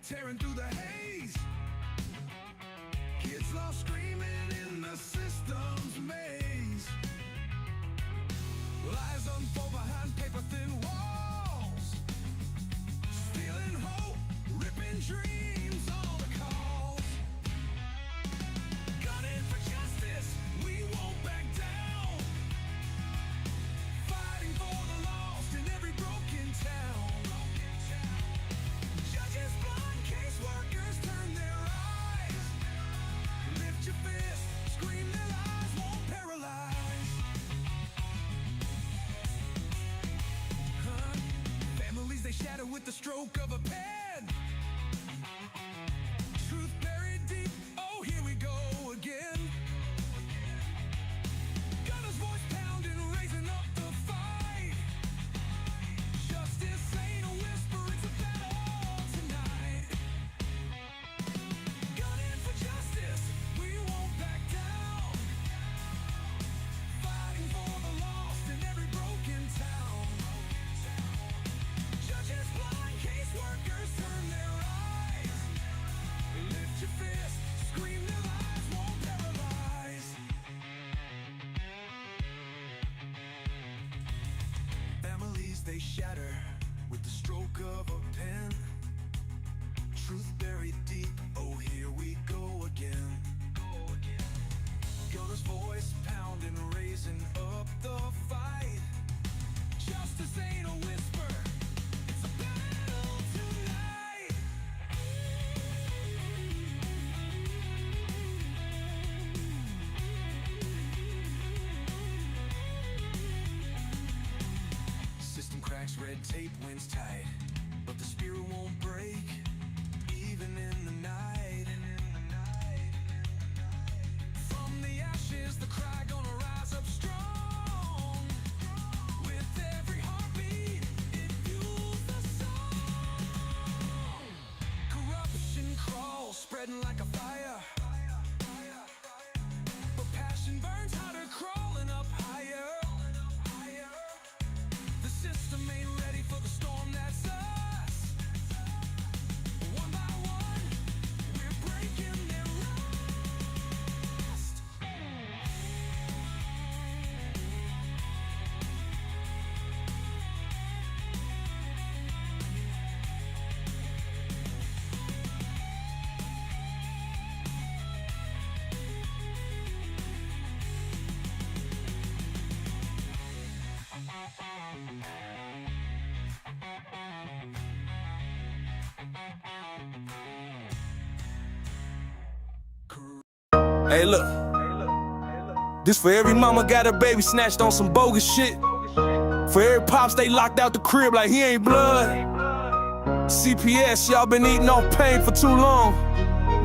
tearing through the haze. Kids lost screaming in the system's maze. Lies unfold behind paper-thin walls. Stealing hope, ripping dreams, all the calls. Gunning for justice, we won't back down. Fighting for the lost in every broken town. Judges blind, caseworkers turn their eyes. Lift your fist, scream, their lies won't paralyze. Families they shatter with the stroke of a pen. Truth buried deep, oh here we go again. Gunner's voice pounding, raising up the fight. Justice ain't a whisper, it's a battle tonight. Gunning for justice, we won't back down. Fighting for the lost in every broken town. Judges blind, caseworkers turn their eyes. Lift your fist, scream, their lies won't paralyze. Families they shatter with the stroke of a pen. Truth buried deep, oh here we go again. Gunner's voice pounding, raising up the fight. Justice ain't a whisper, it's a battle tonight. System cracks, red tape wins tight, but the spirit won't break, even in the night. From the ashes, the cry gonna rise up strong. With every heartbeat, it fuels the song. Corruption crawls, spreading like a fire. But passion burns hotter, crawling up higher. The system ain't ready for the storm that's us. One by one, we're breaking their rust. Hey look, this for every mama got her baby snatched on some bogus shit. For every pops they locked out the crib like he ain't blood. CPS, y'all been eating off pain for too long.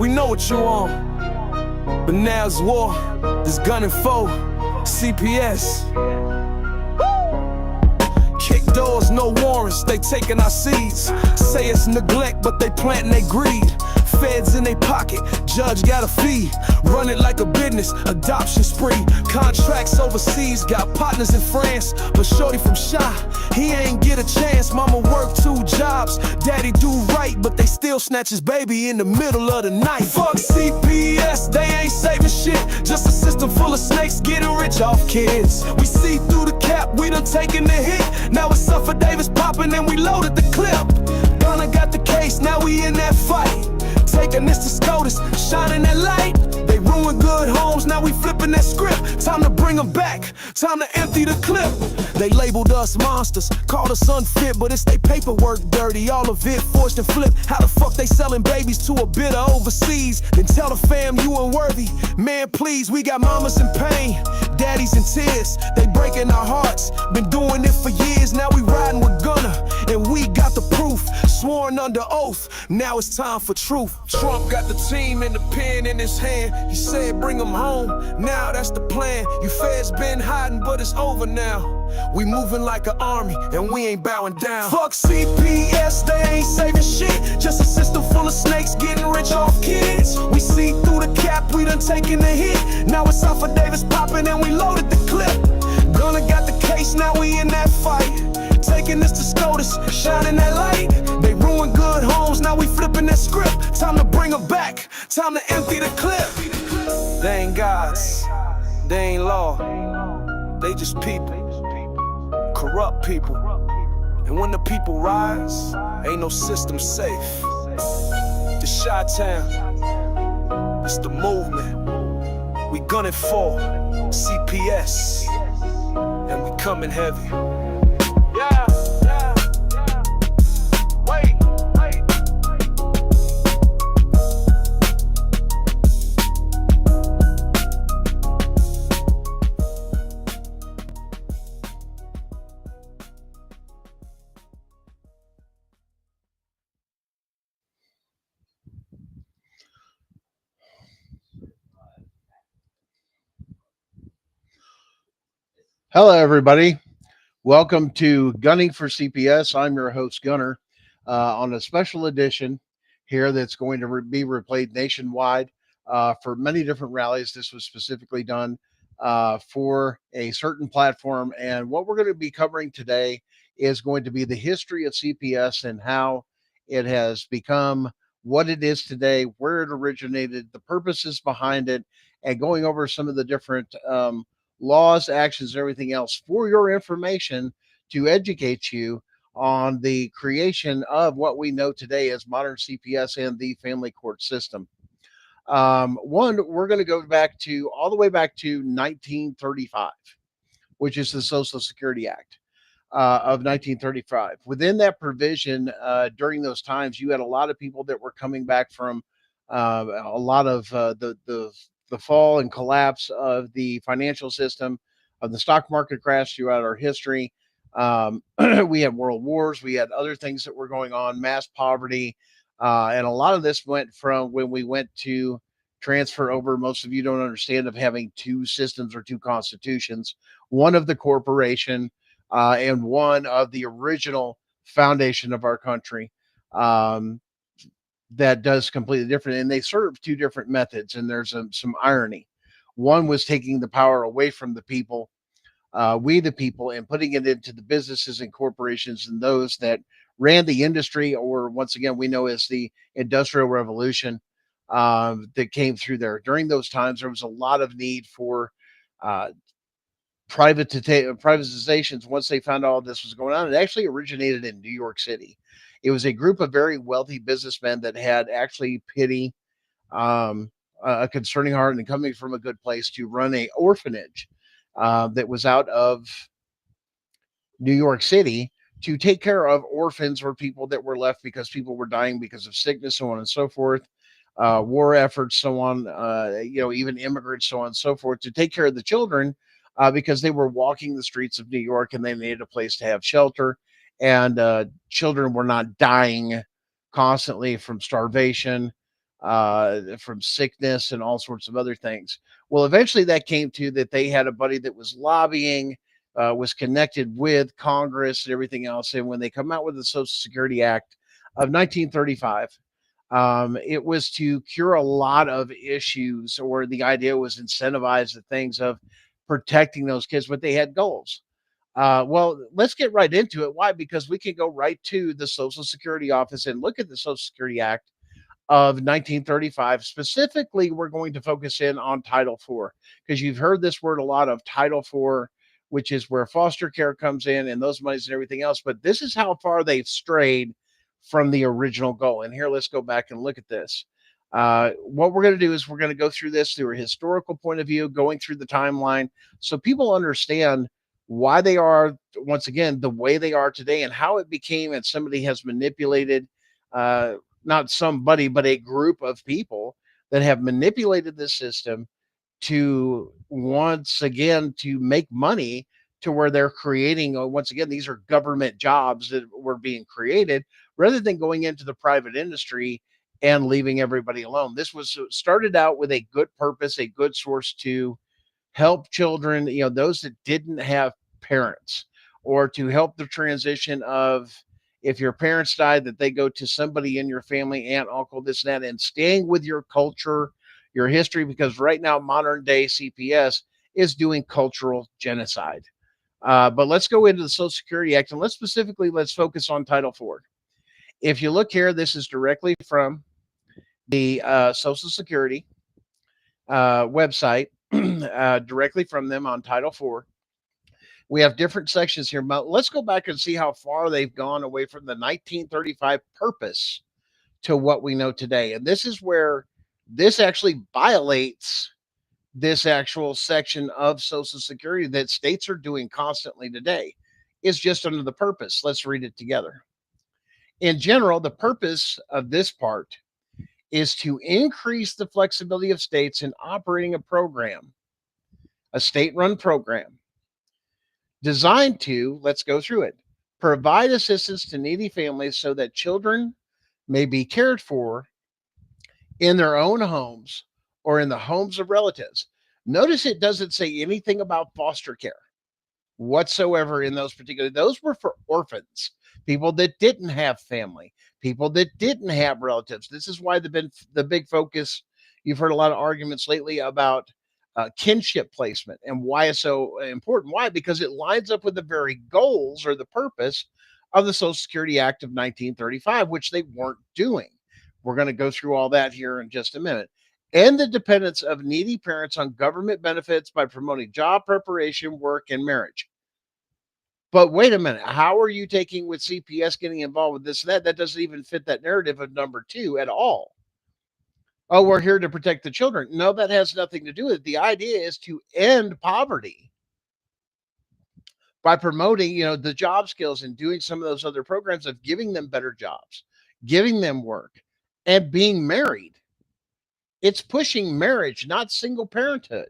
We know what you on, but now it's war, this gunning foe, CPS. Kick doors, no warrants, they taking our seeds. Say it's neglect, but they planting they greed. Feds in they pocket, judge got a fee. Run it like a business, adoption spree. Contracts overseas, got partners in France. But shorty from Shy, he ain't get a chance. Mama work 2 jobs, daddy do right, but they still snatch his baby in the middle of the night. Fuck CPS, they ain't saving shit. Just a system full of snakes getting rich off kids. We see through the cap, we done taken the hit. Now it's Suffer Davis popping and we loaded the clip. Gunna got the case, now we in that fight. Taking this to SCOTUS, shining that light. They ruined good homes, now we flipping that script. Time to bring them back, time to empty the clip. They labeled us monsters, called us unfit, but it's they paperwork dirty, all of it forged and flipped. How the fuck they selling babies to a bidder overseas? Then tell the fam you unworthy. Man, please, we got mamas in pain, daddies in tears. They breaking our hearts, been doing it for years. Now we riding with Gunner, and we got the proof. Sworn under oath, now it's time for truth. Trump got the team and the pen in his hand. He said bring them home, now that's the plan. You feds been hiding, but it's over now. We moving like an army, and we ain't bowing down. Fuck CPS, they ain't saving shit. Just a system full of snakes getting rich off kids. We see through the cap, we done taken the hit. Now it's Suffer Davis popping and we loaded the clip. Gunna got the case, now we in that fight. Taking this to SCOTUS, shining that light. They ruined good homes, now we flipping that script. Time to empty the clip. They ain't gods, they ain't law, they just people, corrupt people. And when the people rise, ain't no system safe. It's Chi-Town, it's the movement. We gunning for CPS, and we coming heavy. Yeah, yeah, yeah. Wait, wait. Hello, everybody. Welcome to Gunning for CPS. I'm your host, Gunner, on a special edition here that's going to be replayed nationwide for many different rallies. This was specifically done for a certain platform. And what we're going to be covering today is going to be the history of CPS and how it has become what it is today, where it originated, the purposes behind it, and going over some of the different laws, actions, everything else for your information to educate you on the creation of what we know today as modern CPS and the family court system. One, we're going to go back to all the way back to 1935, which is the Social Security Act of 1935. Within that provision, during those times, you had a lot of people that were coming back from a lot of the fall and collapse of the financial system, of the stock market crash throughout our history. We had world wars, we had other things that were going on, mass poverty, and a lot of this went from when we went to transfer over. Most of you don't understand of having two systems or two constitutions, one of the corporation and one of the original foundation of our country. Um, that does completely different, and they serve two different methods. And there's some irony. One was taking the power away from the people, we the people, and putting it into the businesses and corporations and those that ran the industry, or once again we know as the Industrial Revolution, that came through there. During those times, there was a lot of need for uh, privatizations. Once they found out all this was going on, it actually originated in New York City. It was a group of very wealthy businessmen that had actually pity, um, a concerning heart, and coming from a good place to run a orphanage that was out of New York City to take care of orphans or people that were left because people were dying because of sickness, so on and so forth, war efforts, so on, even immigrants, so on and so forth, to take care of the children because they were walking the streets of New York and they needed a place to have shelter. And children were not dying constantly from starvation, from sickness, and all sorts of other things. Well, eventually that came to that they had a buddy that was lobbying, was connected with Congress and everything else. And when they come out with the Social Security Act of 1935, it was to cure a lot of issues, or the idea was incentivize the things of protecting those kids, but they had goals. Well, let's get right into it. Why? Because we can go right to the Social Security office and look at the Social Security Act of 1935. Specifically, we're going to focus in on Title IV because you've heard this word a lot of Title IV, which is where foster care comes in and those monies and everything else. But this is how far they've strayed from the original goal. And here, let's go back and look at this. What we're going to do is we're going to go through this through a historical point of view, going through the timeline, so people understand why they are, once again, the way they are today and how it became, and somebody has manipulated, uh, not somebody, but a group of people that have manipulated this system to once again to make money, to where they're creating, once again, these are government jobs that were being created rather than going into the private industry and leaving everybody alone. This was started out with a good purpose, a good source to help children, those that didn't have parents, or to help the transition of, if your parents died, that they go to somebody in your family, aunt, uncle, this and that, and staying with your culture, your history, because right now modern day CPS is doing cultural genocide. But let's go into the Social Security Act, and let's focus on Title IV. If you look here, this is directly from the Social Security website directly from them on Title IV. We have different sections here. But let's go back and see how far they've gone away from the 1935 purpose to what we know today. And this is where this actually violates this actual section of Social Security that states are doing constantly today. Is just under the purpose. Let's read it together. In general, the purpose of this part is to increase the flexibility of states in operating a program, a state run program designed to, let's go through it, provide assistance to needy families so that children may be cared for in their own homes or in the homes of relatives. Notice it doesn't say anything about foster care whatsoever in those particular. Those were for orphans, people that didn't have family, people that didn't have relatives. This is why the big focus. You've heard a lot of arguments lately about kinship placement and why it's so important. Why? Because it lines up with the very goals or the purpose of the Social Security Act of 1935, which they weren't doing. We're going to go through all that here in just a minute. And the dependence of needy parents on government benefits by promoting job preparation, work, and marriage. But wait a minute, how are you taking with CPS getting involved with this and that? That doesn't even fit that narrative of number two at all. Oh, we're here to protect the children. No, that has nothing to do with it. The idea is to end poverty by promoting, the job skills and doing some of those other programs of giving them better jobs, giving them work, and being married. It's pushing marriage, not single parenthood.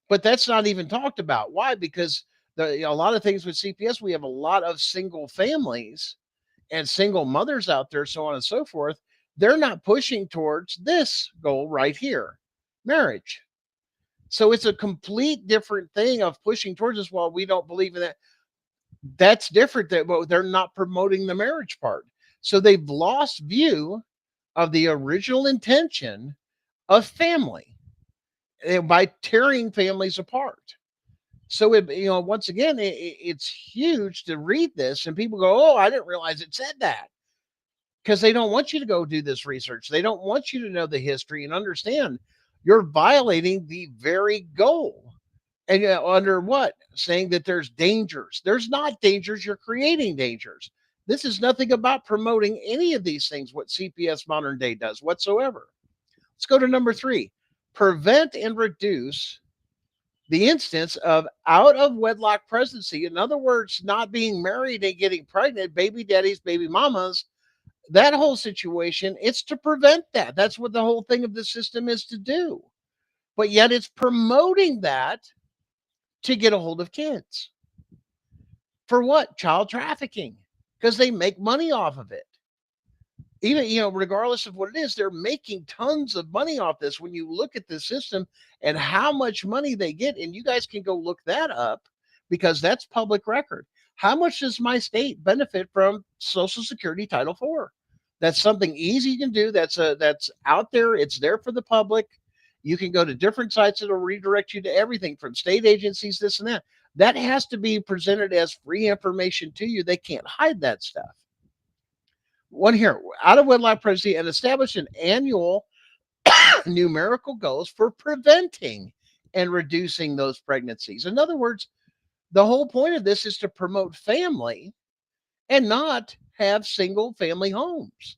But that's not even talked about. Why? Because a lot of things with CPS, we have a lot of single families and single mothers out there, so on and so forth. They're not pushing towards this goal right here, marriage. So it's a complete different thing of pushing towards this. While we don't believe in that, that's different. But they're not promoting the marriage part. So they've lost view of the original intention of family by tearing families apart. So once again, it's huge to read this, and people go, "Oh, I didn't realize it said that," because they don't want you to go do this research. They don't want you to know the history and understand you're violating the very goal. And under what? Saying that there's dangers. There's not dangers. You're creating dangers. This is nothing about promoting any of these things, what CPS modern day does whatsoever. Let's go to number 3. Prevent and reduce the instance of out of wedlock pregnancy. In other words, not being married and getting pregnant, baby daddies, baby mamas, that whole situation, it's to prevent that. That's what the whole thing of the system is to do. But yet it's promoting that to get a hold of kids. For what? Child trafficking, because they make money off of it. Even, regardless of what it is, they're making tons of money off this when you look at the system and how much money they get. And you guys can go look that up because that's public record. How much does my state benefit from Social Security Title IV? That's something easy you can do. That's out there. It's there for the public. You can go to different sites that'll redirect you to everything from state agencies, this and that. That has to be presented as free information to you. They can't hide that stuff. One here, out of wedlock pregnancy, and establish an annual numerical goals for preventing and reducing those pregnancies. In other words, the whole point of this is to promote family and not have single family homes.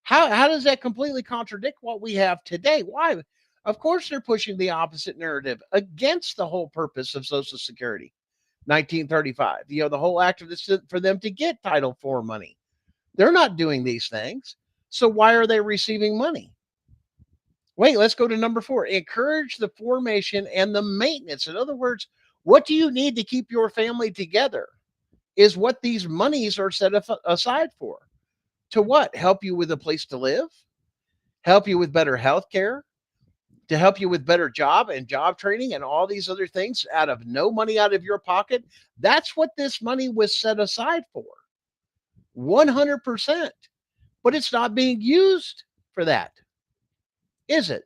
How does that completely contradict what we have today? Why? Of course, they're pushing the opposite narrative against the whole purpose of Social Security, 1935. The whole act of this for them to get Title IV money. They're not doing these things. So why are they receiving money? Wait, let's go to number 4. Encourage the formation and the maintenance. In other words, what do you need to keep your family together is what these monies are set aside for. To what? Help you with a place to live, help you with better health care, to help you with better job and job training and all these other things out of no money out of your pocket. That's what this money was set aside for. 100%. But it's not being used for that, is it?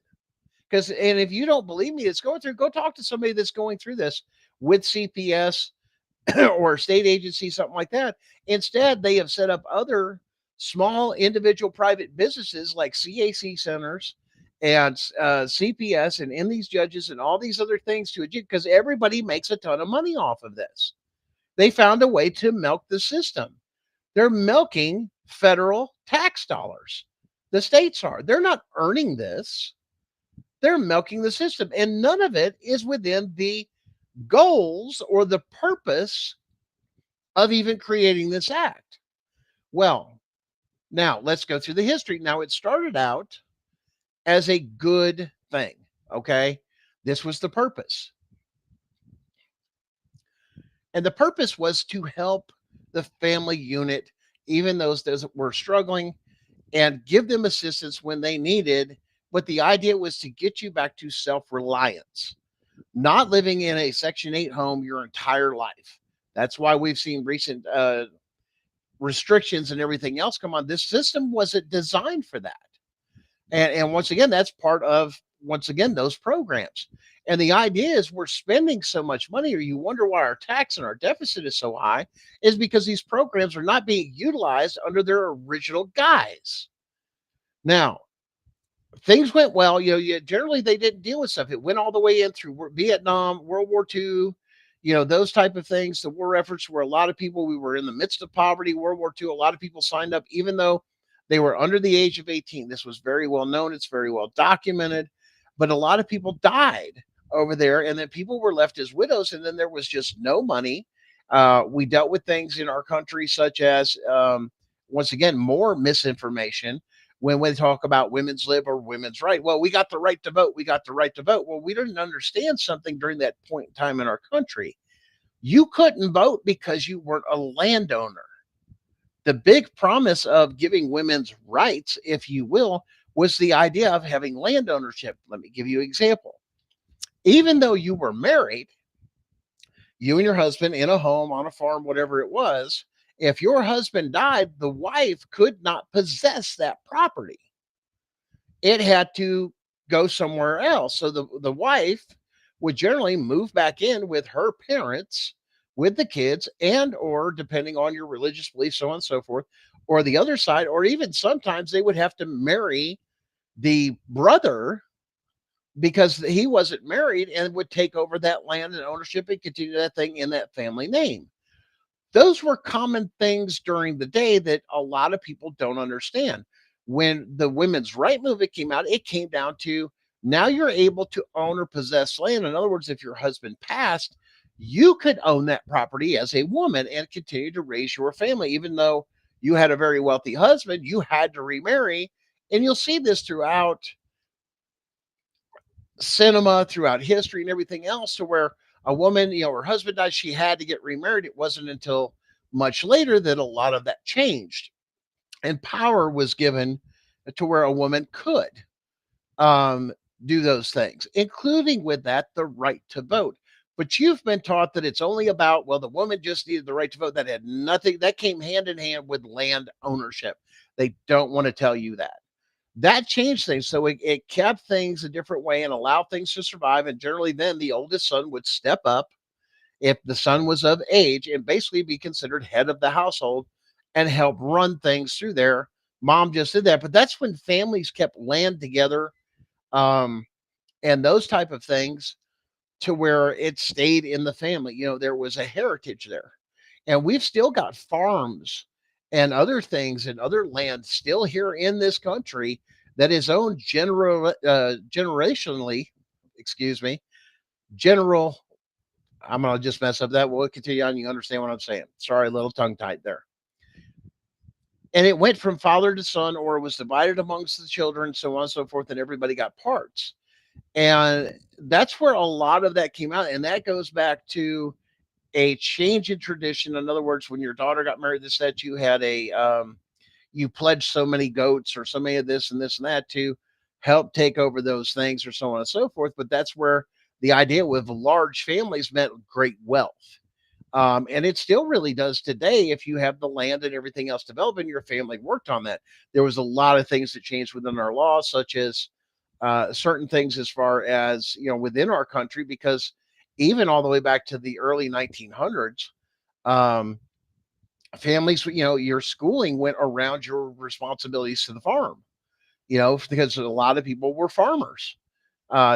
And if you don't believe me, go talk to somebody that's going through this with CPS or state agency, something like that. Instead, they have set up other small individual private businesses like CAC centers and CPS and in these judges and all these other things to it because everybody makes a ton of money off of this. They found a way to milk the system. They're milking federal tax dollars. The states are. They're not earning this. They're milking the system. And none of it is within the goals or the purpose of even creating this act. Well, now let's go through the history. Now, it started out as a good thing. Okay. This was the purpose. And the purpose was to help the family unit, even those that were struggling, and give them assistance when they needed. But the idea was to get you back to self reliance, not living in a Section 8 home your entire life. That's why we've seen recent restrictions and everything else come on. This system wasn't designed for that. And once again, that's part of, once again, those programs. And the idea is we're spending so much money, or you wonder why our tax and our deficit is so high, is because these programs are not being utilized under their original guise. Now, things went well. Generally they didn't deal with stuff. It went all the way in through Vietnam, World War II, those type of things. The war efforts where a lot of people, we were in the midst of poverty, World War II, a lot of people signed up, even though they were under the age of 18. This was very well known. It's very well documented, but a lot of people died over there. And then people were left as widows. And then there was just no money. We dealt with things in our country, such as, once again, more misinformation when we talk about women's lib or women's right. Well, we got the right to vote. We got the right to vote. Well, we didn't understand something during that point in time in our country. You couldn't vote because you weren't a landowner. The big promise of giving women's rights, if you will, was the idea of having land ownership. Let me give you an example. Even though you were married, you and your husband in a home, on a farm, whatever it was, if your husband died, the wife could not possess that property. It had to go somewhere else. So the wife would generally move back in with her parents, with the kids, and or depending on your religious beliefs, so on and so forth, or the other side, or even sometimes they would have to marry the brother because he wasn't married and would take over that land and ownership and continue that thing in that family name. Those were common things during the day that a lot of people don't understand. When the women's right movement came out, it came down to now you're able to own or possess land. In other words, if your husband passed, you could own that property as a woman and continue to raise your family. Even though you had a very wealthy husband, you had to remarry. And you'll see this throughout cinema, throughout history and everything else, to where a woman, her husband died, she had to get remarried. It wasn't until much later that a lot of that changed and power was given to where a woman could um, do those things, including with that, the right to vote. But you've been taught that it's only about, well, the woman just needed the right to vote. That had nothing, that came hand in hand with land ownership. They don't want to tell you that. That changed things. So it kept things a different way and allowed things to survive. And generally, then the oldest son would step up if the son was of age and basically be considered head of the household and help run things through there. Mom just did that. But that's when families kept land together, um, and those type of things, to where it stayed in the family. There was a heritage there. And we've still got farms and other things and other land still here in this country that is owned generationally, excuse me, general. I'm going to just mess up that. We'll continue on. You understand what I'm saying. Sorry, a little tongue tied there. And it went from father to son, or it was divided amongst the children, so on and so forth, and everybody got parts. And that's where a lot of that came out. And that goes back to a change in tradition. In other words, when your daughter got married, this, that you had you pledged so many goats or so many of this and that to help take over those things, or so on and so forth. But that's where the idea with large families meant great wealth. And it still really does today. If you have the land and everything else developed and your family worked on that, there was a lot of things that changed within our laws, such as certain things as far as, within our country, because even all the way back to the early 1900s, um, families, your schooling went around your responsibilities to the farm, because a lot of people were farmers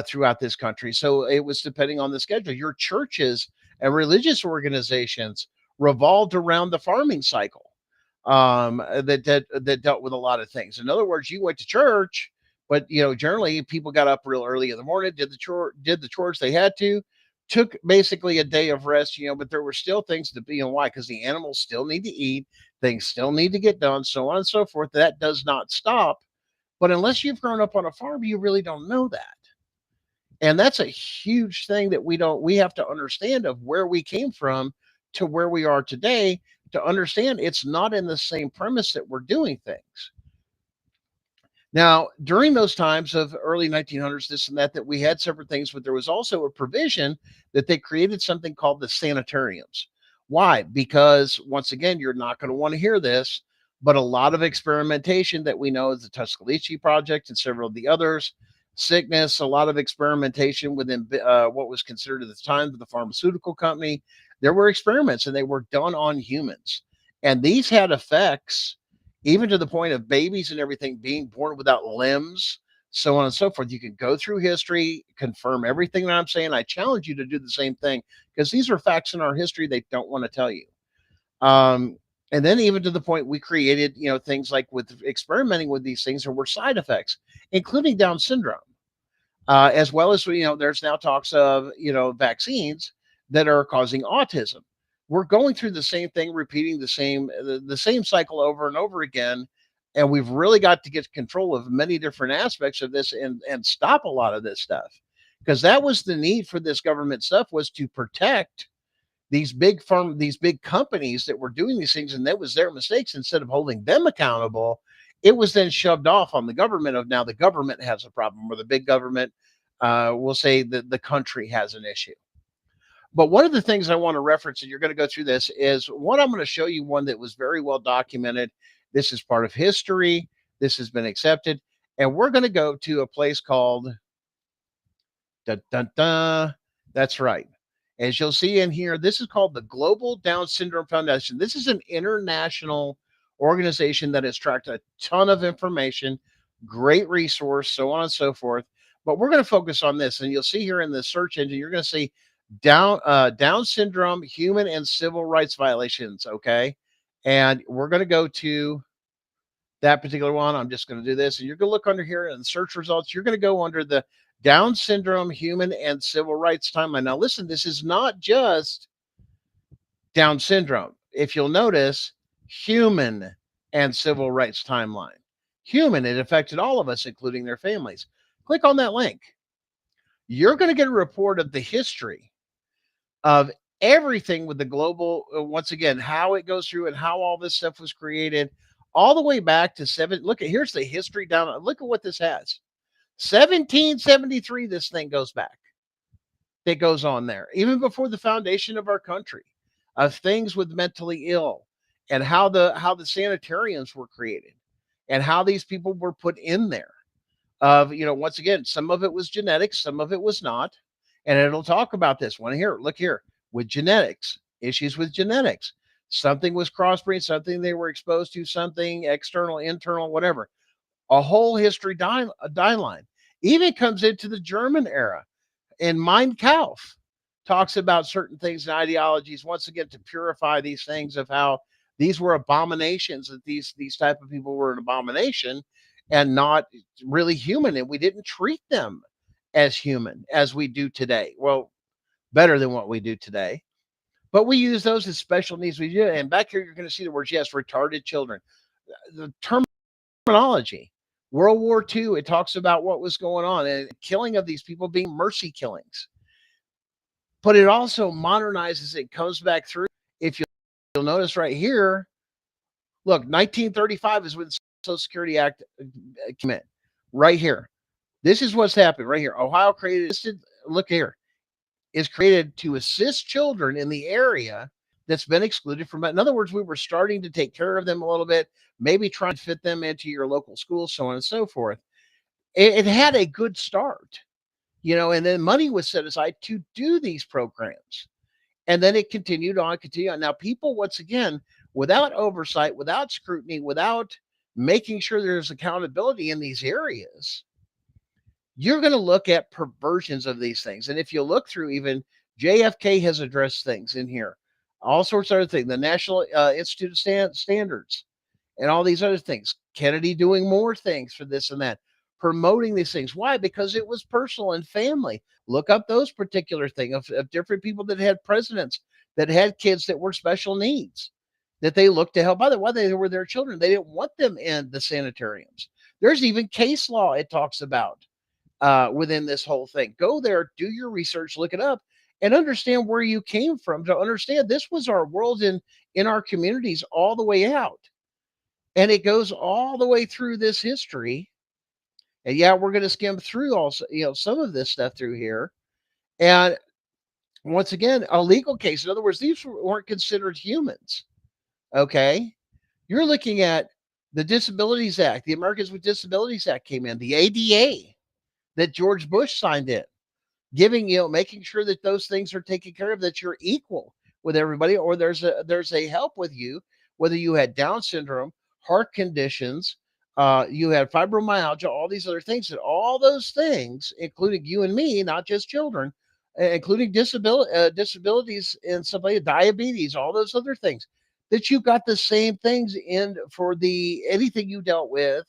throughout this country. So it was depending on the schedule. Your churches and religious organizations revolved around the farming cycle, that dealt with a lot of things. In other words, you went to church, but generally people got up real early in the morning, did the chores they had to, took basically a day of rest. But there were still things to be. Why? Because the animals still need to eat, things still need to get done, so on and so forth. That does not stop. But unless you've grown up on a farm, you really don't know that. And that's a huge thing that we have to understand, of where we came from to where we are today, to understand it's not in the same premise that we're doing things. Now, during those times of early 1900s, this and that we had separate things, but there was also a provision that they created something called the sanitariums. Why? Because once again, you're not going to want to hear this, but a lot of experimentation that we know is the Tuscaloosa Project and several of the others, sickness, a lot of experimentation within what was considered at the time the pharmaceutical company. There were experiments and they were done on humans. And these had effects even to the point of babies and everything being born without limbs, so on and so forth. You can go through history, confirm everything that I'm saying. I challenge you to do the same thing, because these are facts in our history they don't want to tell you. Um, and then even to the point we created, things like with experimenting with these things, there were side effects, including Down syndrome, as well as there's now talks of vaccines that are causing autism. We're going through the same thing, repeating the same cycle over and over again, and we've really got to get control of many different aspects of this, and stop a lot of this stuff, because that was the need for this government stuff, was to protect these big companies that were doing these things, and that was their mistakes. Instead of holding them accountable, it was then shoved off on the government, of now the government has a problem, or the big government will say that the country has an issue. But one of the things I want to reference, and you're going to go through this, is what I'm going to show you, one that was very well documented. This is part of history. This has been accepted. And we're going to go to a place called, dun, dun, dun, that's right. As you'll see in here, this is called the Global Down Syndrome Foundation. This is an international organization that has tracked a ton of information, great resource, so on and so forth. But we're going to focus on this, and you'll see here in the search engine, you're going to see Down syndrome, human and civil rights violations. Okay, and we're going to go to that particular one. I'm just going to do this, and you're going to look under here in the search results. You're going to go under the Down syndrome, human and civil rights timeline. Now, listen, this is not just Down syndrome. If you'll notice, human and civil rights timeline. Human, it affected all of us, including their families. Click on that link. You're going to get a report of the history of everything with the global, once again, how it goes through and how all this stuff was created, all the way back to look at, here's the history down. Look at what this has. 1773, this thing goes back. That goes on there, even before the foundation of our country, of things with mentally ill, and how the sanitariums were created, and how these people were put in there. Of once again, some of it was genetics, some of it was not, and it'll talk about this one here. Look here, with genetics, issues with genetics. Something was crossbreed, something they were exposed to, something external, internal, whatever. A whole history die line. Even comes into the German era. And Mein Kampf talks about certain things and ideologies, once again, to purify these things, of how these were abominations, that these type of people were an abomination and not really human. And we didn't treat them as human as we do today. Well, better than what we do today. But we use those as special needs. We do. And back here, you're going to see the words, yes, retarded children. The terminology. World War II, it talks about what was going on, and killing of these people being mercy killings. But it also modernizes, it comes back through. If you'll notice right here, look, 1935 is when the Social Security Act came in. Right here. This is what's happened right here. Ohio created, look here, is created to assist children in the area that's been excluded from it. In other words, we were starting to take care of them a little bit, maybe try and fit them into your local school, so on and so forth. It had a good start, and then money was set aside to do these programs. And then it continued on. Now, people, once again, without oversight, without scrutiny, without making sure there's accountability in these areas, you're going to look at perversions of these things. And if you look through, even JFK has addressed things in here, all sorts of other things, the National Institute of Standards, and all these other things. Kennedy doing more things for this and that, promoting these things. Why? Because it was personal and family. Look up those particular things of different people that had presidents that had kids that were special needs that they looked to help other. Why? They were their children. They didn't want them in the sanitariums. There's even case law it talks about within this whole thing. Go there, do your research, look it up, and understand where you came from to understand this was our world in our communities all the way out. And it goes all the way through this history. And yeah, we're going to skim through also, some of this stuff through here. And once again, a legal case. In other words, these weren't considered humans. Okay. You're looking at the Disabilities Act, the Americans with Disabilities Act came in, the ADA that George Bush signed in, giving, making sure that those things are taken care of, that you're equal with everybody, or there's a help with you, whether you had Down syndrome, heart conditions, you had fibromyalgia, all these other things, and all those things, including you and me, not just children, including disabilities and somebody diabetes, all those other things, that you got the same things in for the anything you dealt with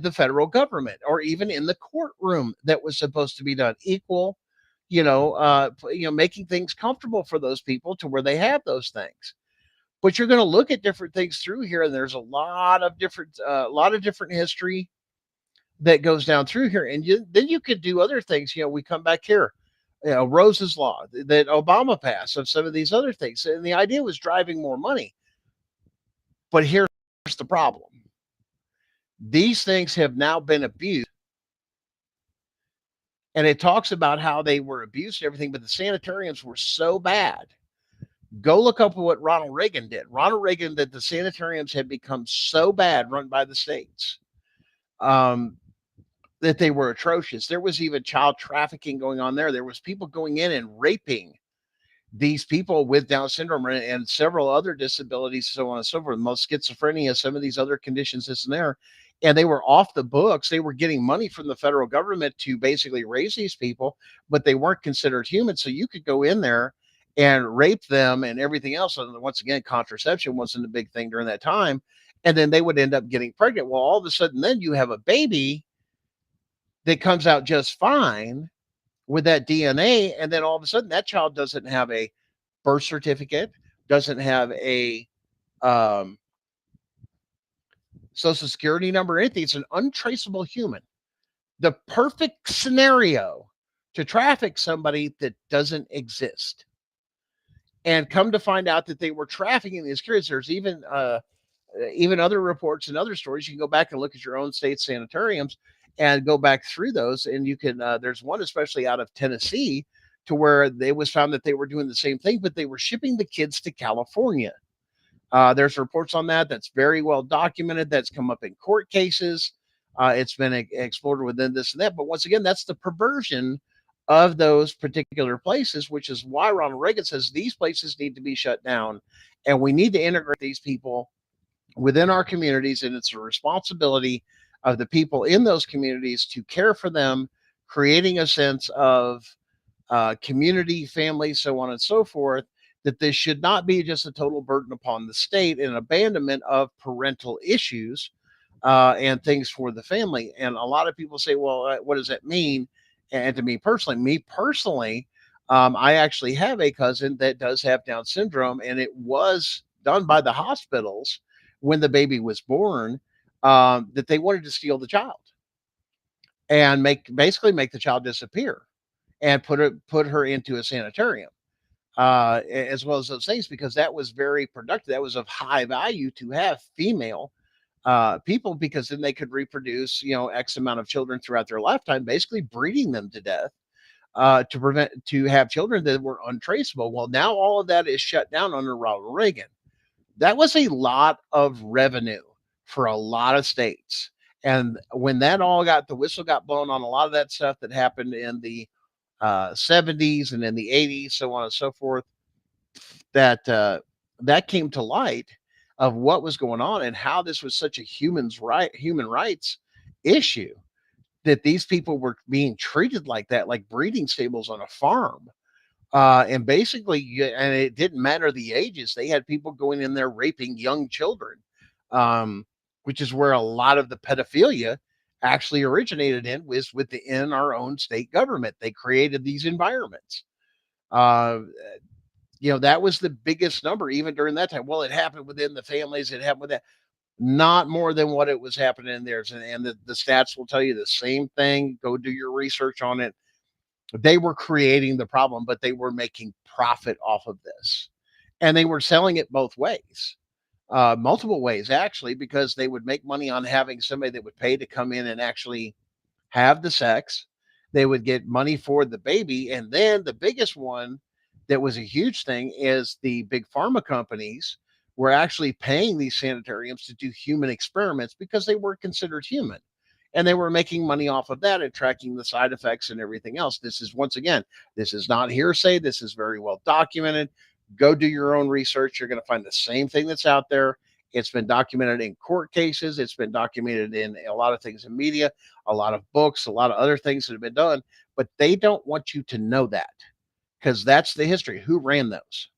the federal government, or even in the courtroom that was supposed to be done equal, making things comfortable for those people to where they have those things. But you're going to look at different things through here, and there's a lot of different history that goes down through here. And then you could do other things. We come back here, Rose's law that Obama passed, of some of these other things, and the idea was driving more money. But here's the problem: these things have now been abused. And it talks about how they were abused and everything, but the sanitariums were so bad. Go look up what Ronald Reagan did. Ronald Reagan, that the sanitariums had become so bad, run by the states, um, that they were atrocious. There was even child trafficking going on there. There was people going in and raping these people with Down syndrome and several other disabilities, so on and so forth, most schizophrenia, some of these other conditions, this and there. And they were off the books. They were getting money from the federal government to basically raise these people, but they weren't considered human. So you could go in there and rape them and everything else. And once again, contraception wasn't a big thing during that time. And then they would end up getting pregnant. Well, all of a sudden, then you have a baby that comes out just fine with that DNA, and then all of a sudden that child doesn't have a birth certificate, doesn't have a um, social security number, or anything. It's an untraceable human. The perfect scenario to traffic somebody that doesn't exist. And come to find out that they were trafficking these kids. There's even other reports and other stories. You can go back and look at your own state sanitariums and go back through those. And you can, there's one especially out of Tennessee, to where they was found that they were doing the same thing, but they were shipping the kids to California. There's reports on that. That's very well documented. That's come up in court cases. It's been explored within this and that. But once again, that's the perversion of those particular places, which is why Ronald Reagan says these places need to be shut down, and we need to integrate these people within our communities. And it's a responsibility of the people in those communities to care for them, creating a sense of community, family, so on and so forth, that this should not be just a total burden upon the state and abandonment of parental issues and things for the family. And a lot of people say, well, what does that mean? And to me personally, I actually have a cousin that does have Down syndrome, and it was done by the hospitals when the baby was born, that they wanted to steal the child and basically make the child disappear and put her into a sanitarium, as well as those things, because that was very productive. That was of high value to have female people, because then they could reproduce, X amount of children throughout their lifetime, basically breeding them to death, to have children that were untraceable. Well, now all of that is shut down under Ronald Reagan. That was a lot of revenue for a lot of states. And when that all the whistle got blown on a lot of that stuff that happened in the 70s and in the 80s, so on and so forth, that came to light. of what was going on and how this was such a human rights issue, that these people were being treated like that, like breeding stables on a farm. And basically, and it didn't matter the ages. They had people going in there raping young children, um, which is where a lot of the pedophilia actually originated in, was within our own state government. They created these environments. Uh, that was the biggest number even during that time. Well, it happened within the families. It happened with that. Not more than what it was happening in theirs. And the stats will tell you the same thing. Go do your research on it. They were creating the problem, but they were making profit off of this. And they were selling it both ways, multiple ways, actually, because they would make money on having somebody that would pay to come in and actually have the sex. They would get money for the baby. And then the biggest one that was a huge thing is the big pharma companies were actually paying these sanitariums to do human experiments because they were considered human. And they were making money off of that and tracking the side effects and everything else. This is, once again, this is not hearsay. This is very well documented. Go do your own research. You're going to find the same thing that's out there. It's been documented in court cases. It's been documented in a lot of things in media, a lot of books, a lot of other things that have been done. But they don't want you to know that, because that's the history. Who ran those?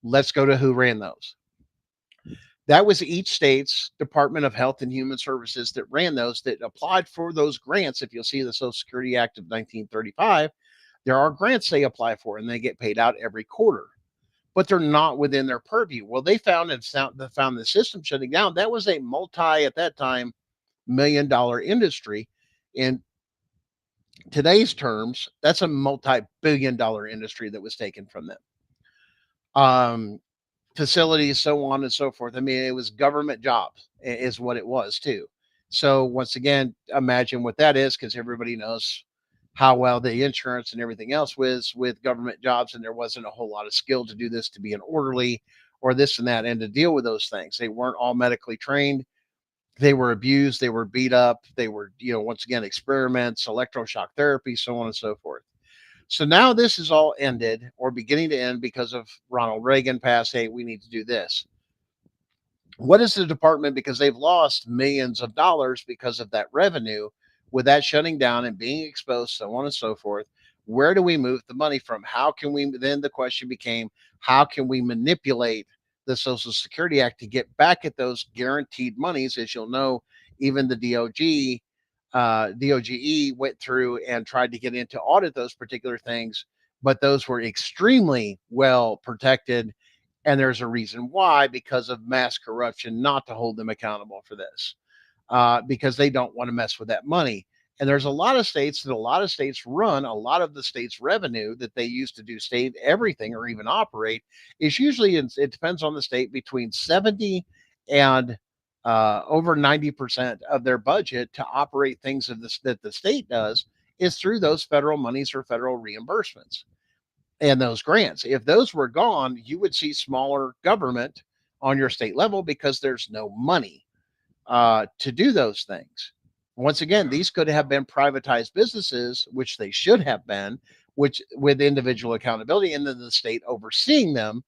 Let's go to who ran those. That was each state's Department of Health and Human Services that ran those, that applied for those grants. If you'll see the Social Security Act of 1935, there are grants they apply for and they get paid out every quarter, but they're not within their purview. Well, they found the system shutting down. That was a at that time, $1 million industry. In today's terms, that's a multi-billion-dollar industry that was taken from them. Facilities, so on and so forth. I mean, it was government jobs, is what it was too. So once again, imagine what that is, because everybody knows how well the insurance and everything else was with government jobs, and there wasn't a whole lot of skill to do this, to be an orderly or this and that, and to deal with those things. They weren't all medically trained. They were abused. They were beat up. They were, once again, experiments, electroshock therapy, so on and so forth. So now this is all ended, or beginning to end, because of Ronald Reagan passed. Hey, we need to do this. What is the department? Because they've lost millions of dollars because of that revenue, with that shutting down and being exposed, so on and so forth. Where do we move the money from? How can we? Then the question became, how can we manipulate the Social Security Act to get back at those guaranteed monies? As you'll know, even the DOGE went through and tried to get in to audit those particular things, but those were extremely well protected. And there's a reason why, because of mass corruption, not to hold them accountable for this, because they don't want to mess with that money. And there's a lot of states run a lot of the state's revenue that they use to do state everything or even operate is usually, it depends on the state, between 70 and over 90% of their budget to operate things of this that the state does is through those federal monies or federal reimbursements and those grants. If those were gone, you would see smaller government on your state level, because there's no money to do those things. Once again, these could have been privatized businesses, which they should have been, which with individual accountability, and then the state overseeing them.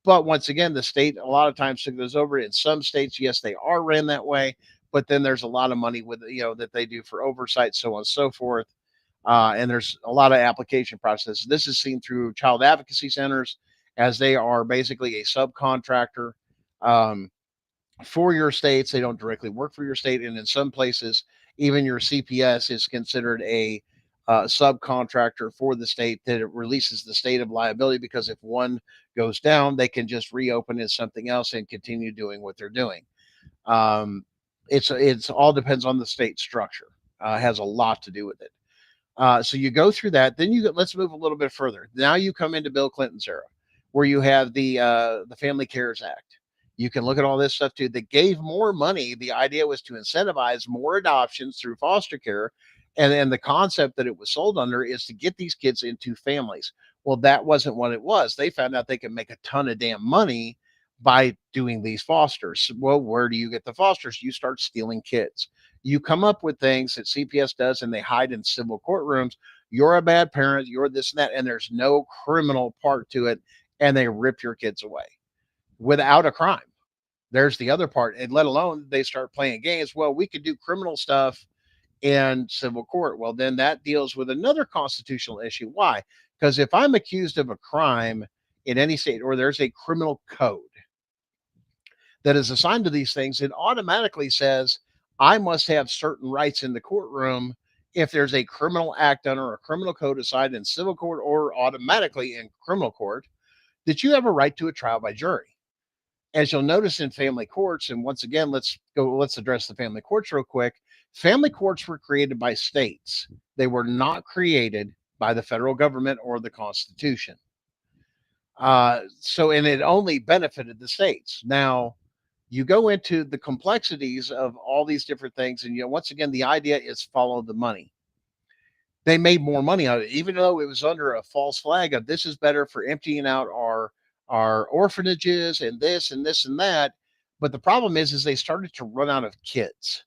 But once again, the state a lot of times took those over. In some states, yes, they are ran that way, but then there's a lot of money with that they do for oversight, so on and so forth. And there's a lot of application processes. This is seen through child advocacy centers, as they are basically a subcontractor um, for your states. They don't directly work for your state. And in some places, even your CPS is considered a subcontractor for the state, that it releases the state of liability, because if one goes down, they can just reopen as something else and continue doing what they're doing. Um, it's all depends on the state structure. Has a lot to do with it. So you go through that, then let's move a little bit further. Now you come into Bill Clinton's era, where you have the Family Cares Act. You can look at all this stuff too, that gave more money. The idea was to incentivize more adoptions through foster care. And then the concept that it was sold under is to get these kids into families. Well, that wasn't what it was. They found out they could make a ton of damn money by doing these fosters. Well, where do you get the fosters? You start stealing kids. You come up with things that CPS does, and they hide in civil courtrooms. You're a bad parent, you're this and that, and there's no criminal part to it. And they rip your kids away without a crime. There's the other part, and let alone they start playing games. Well, we could do criminal stuff in civil court. Well, then that deals with another constitutional issue. Why? Because if I'm accused of a crime in any state, or there's a criminal code that is assigned to these things, it automatically says I must have certain rights in the courtroom if there's a criminal act under a criminal code assigned in civil court or automatically in criminal court, that you have a right to a trial by jury. As you'll notice in family courts, and once again, let's address the family courts real quick. Family courts were created by states. They were not created by the federal government or the Constitution. And it only benefited the states. Now, you go into the complexities of all these different things, and once again, the idea is follow the money. They made more money out of it, even though it was under a false flag of this is better for emptying out our orphanages and this and this and that. But the problem is they started to run out of kids.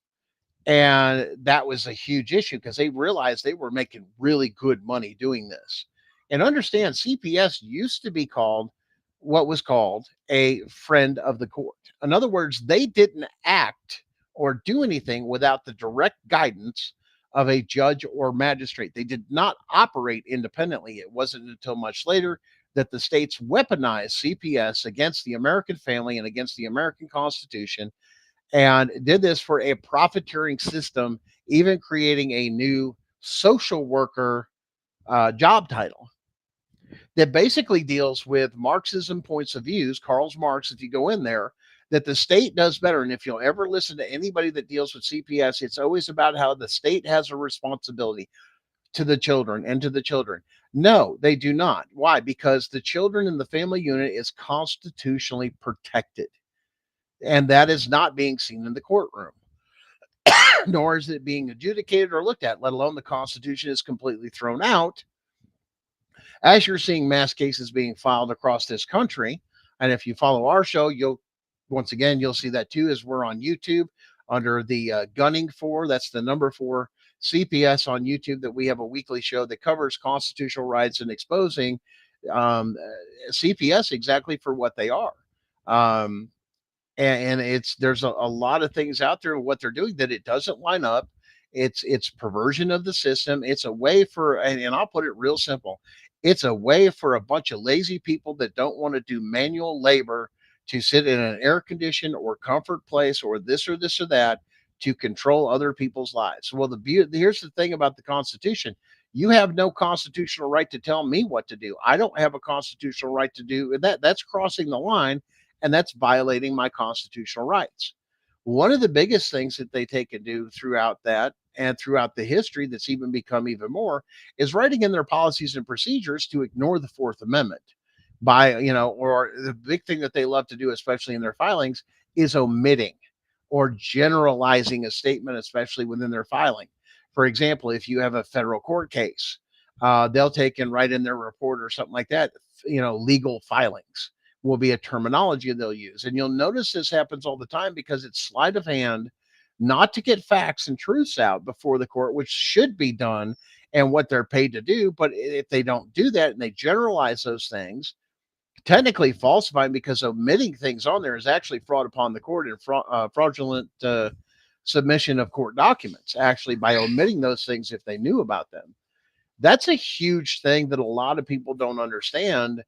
And that was a huge issue because they realized they were making really good money doing this. And understand, CPS used to be called what was called a friend of the court. In other words, they didn't act or do anything without the direct guidance of a judge or magistrate. They did not operate independently. It wasn't until much later that the states weaponized CPS against the American family and against the American Constitution, and did this for a profiteering system, even creating a new social worker job title that basically deals with Marxism points of views. Karl Marx, if you go in there, that the state does better. And if you'll ever listen to anybody that deals with CPS, it's always about how the state has a responsibility to the children and to the children. No, they do not. Why? Because the children in the family unit is constitutionally protected. And that is not being seen in the courtroom, nor is it being adjudicated or looked at, let alone the Constitution is completely thrown out. As you're seeing mass cases being filed across this country, and if you follow our show, you'll see that too, as we're on YouTube under the gunning for, that's the number 4 CPS on YouTube, that we have a weekly show that covers constitutional rights and exposing um, CPS exactly for what they are. Um, and there's a lot of things out there what they're doing that it doesn't line up. It's perversion of the system. It's a way for, and I'll put it real simple, it's a way for a bunch of lazy people that don't want to do manual labor to sit in an air conditioned or comfort place or this or this or that to control other people's lives. Well, here's the thing about the Constitution. You have no constitutional right to tell me what to do. I don't have a constitutional right to do that. That's crossing the line, and that's violating my constitutional rights. One of the biggest things that they take and do throughout that and throughout the history that's even become even more is writing in their policies and procedures to ignore the Fourth Amendment by, or the big thing that they love to do, especially in their filings, is omitting or generalizing a statement, especially within their filing. For example, if you have a federal court case, they'll take and write in their report or something like that, legal filings will be a terminology they'll use. And you'll notice this happens all the time because it's sleight of hand, not to get facts and truths out before the court, which should be done and what they're paid to do. But if they don't do that and they generalize those things, technically falsifying, because omitting things on there is actually fraud upon the court and fraudulent submission of court documents, actually, by omitting those things if they knew about them. That's a huge thing that a lot of people don't understand.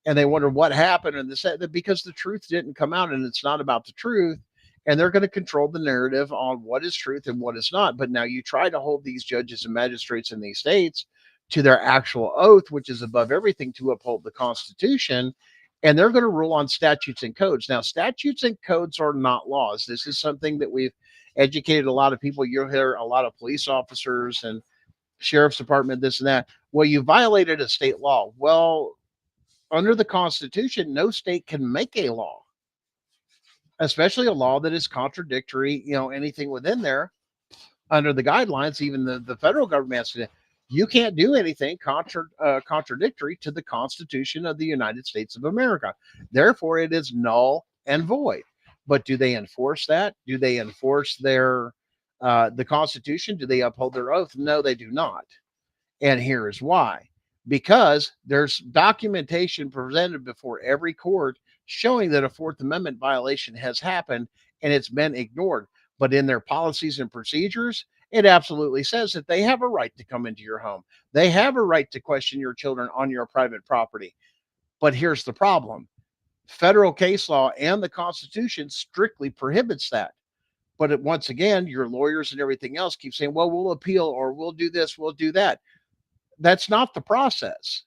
And they wonder what happened, and this, because the truth didn't come out, and it's not about the truth. And they're going to control the narrative on what is truth and what is not. But now you try to hold these judges and magistrates in these states to their actual oath, which is above everything, to uphold the Constitution. And they're going to rule on statutes and codes. Now, statutes and codes are not laws. This is something that we've educated a lot of people. You'll hear a lot of police officers and sheriff's department, this and that. Well, you violated a state law. Well, under the Constitution, no state can make a law, especially a law that is contradictory, anything within there under the guidelines. Even the federal government has to, you can't do anything contradictory to the Constitution of the United States of America. Therefore, it is null and void. But do they enforce that? Do they enforce the Constitution? Do they uphold their oath? No, they do not. And here is why. Because there's documentation presented before every court showing that a Fourth Amendment violation has happened and it's been ignored. But in their policies and procedures, it absolutely says that they have a right to come into your home. They have a right to question your children on your private property. But here's the problem: federal case law and the Constitution strictly prohibits that. But once again, your lawyers and everything else keep saying, well, we'll appeal or we'll do this, we'll do that. That's not the process.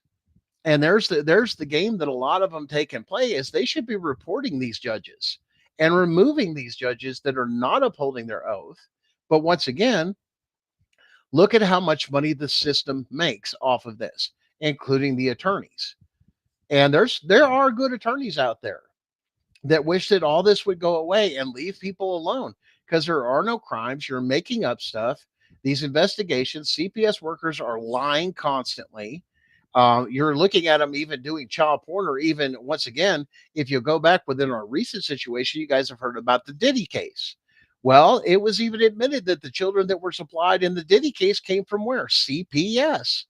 And there's the game that a lot of them take and play is they should be reporting these judges and removing these judges that are not upholding their oath. But once again, look at how much money the system makes off of this, including the attorneys. And there are good attorneys out there that wish that all this would go away and leave people alone because there are no crimes. You're making up stuff. These investigations, CPS workers are lying constantly. You're looking at them even doing child porn, or even once again, if you go back within our recent situation, you guys have heard about the Diddy case. Well, it was even admitted that the children that were supplied in the Diddy case came from where? CPS.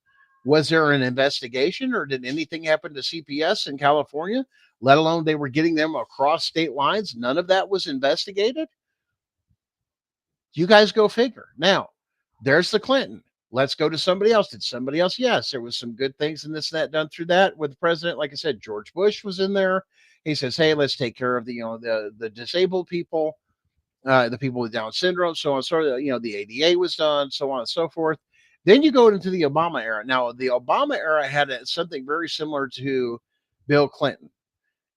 Was there an investigation or did anything happen to CPS in California? Let alone they were getting them across state lines. None of that was investigated. You guys go figure. Now, there's the Clinton. Let's go to somebody else. Did somebody else? Yes, there was some good things and this and that done through that with the president. Like I said, George Bush was in there. He says, "Hey, let's take care of the disabled people, the people with Down syndrome, so on, so the ADA was done, so on and so forth." Then you go into the Obama era. Now, the Obama era had something very similar to Bill Clinton.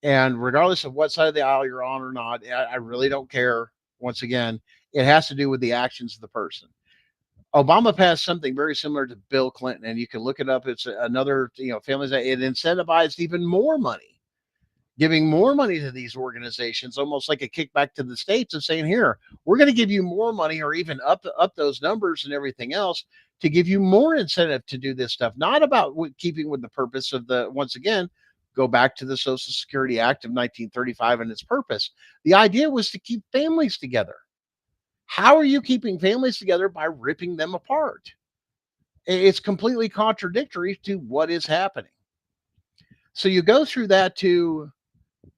And regardless of what side of the aisle you're on or not, I really don't care. Once again, it has to do with the actions of the person. Obama passed something very similar to Bill Clinton, and you can look it up. It's another, families that it incentivized even more money, giving more money to these organizations, almost like a kickback to the states of saying, here, we're going to give you more money or even up those numbers and everything else to give you more incentive to do this stuff. Not about keeping with the purpose of once again, go back to the Social Security Act of 1935 and its purpose. The idea was to keep families together. How are you keeping families together by ripping them apart? It's completely contradictory to what is happening. So you go through that to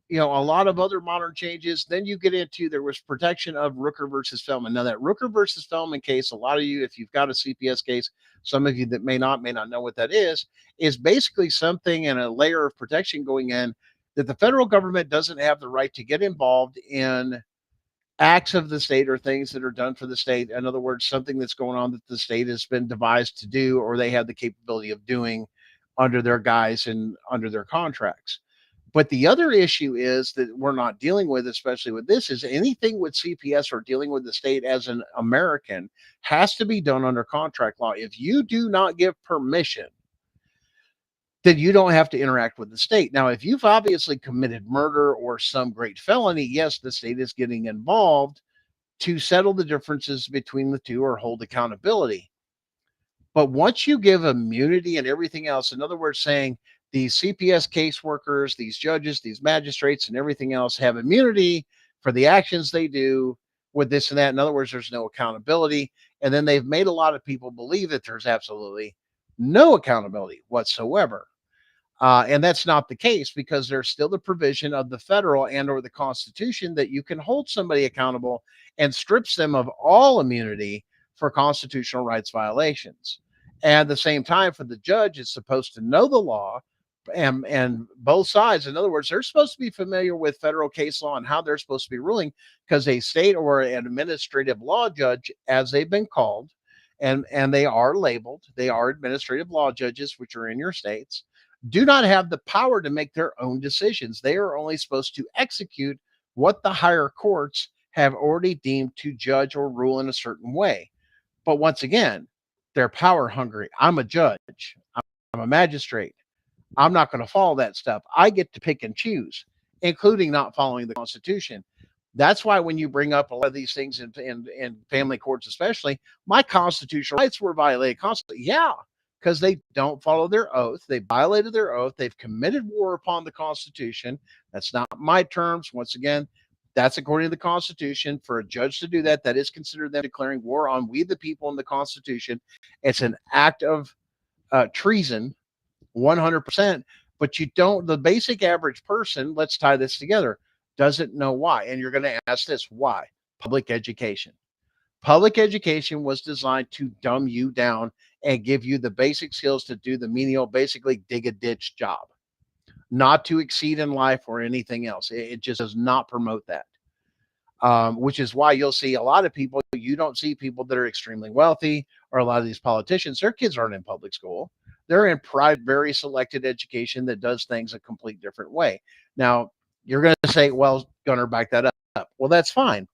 a lot of other modern changes. Then you get into there was protection of Rooker versus Feldman. Now that Rooker versus Feldman case, a lot of you, if you've got a CPS case, some of you that may not know what that is basically something in a layer of protection going in that the federal government doesn't have the right to get involved in acts of the state or things that are done for the state. In other words, something that's going on that the state has been devised to do or they have the capability of doing under their guise and under their contracts. But the other issue is that we're not dealing with, especially with this, is anything with CPS or dealing with the state as an American has to be done under contract law. If you do not give permission, then you don't have to interact with the state. Now, if you've obviously committed murder or some great felony, yes, the state is getting involved to settle the differences between the two or hold accountability. But once you give immunity and everything else, in other words, saying these CPS caseworkers, these judges, these magistrates, and everything else have immunity for the actions they do with this and that. In other words, there's no accountability. And then they've made a lot of people believe that there's absolutely no accountability whatsoever. And that's not the case because there's still the provision of the federal and or the Constitution that you can hold somebody accountable and strips them of all immunity for constitutional rights violations. And at the same time, for the judge, is supposed to know the law and both sides. In other words, they're supposed to be familiar with federal case law and how they're supposed to be ruling because a state or an administrative law judge, as they've been called, and they are labeled, they are administrative law judges, which are in your states, do not have the power to make their own decisions. They are only supposed to execute what the higher courts have already deemed to judge or rule in a certain way. But once again, they're power hungry. I'm a judge. I'm a magistrate. I'm not going to follow that stuff. I get to pick and choose, including not following the Constitution. That's why when you bring up a lot of these things in family courts, especially, my constitutional rights were violated constantly. Yeah, because they don't follow their oath. They violated their oath. They've committed war upon the Constitution. That's not my terms. Once again, that's according to the Constitution. For a judge to do that, that is considered them declaring war on we the people in the Constitution. It's an act of treason, 100%. But you don't, the basic average person, let's tie this together, doesn't know why. And you're going to ask this why? Public education. Public education was designed to dumb you down and give you the basic skills to do the menial, basically dig a ditch job, not to exceed in life or anything else. It just does not promote that. Which is why you'll see a lot of people, you don't see people that are extremely wealthy or a lot of these politicians, their kids aren't in public school. They're in private, very selected education that does things a complete different way. Now, you're going to say, well, Gunner, back that up. Well, that's fine.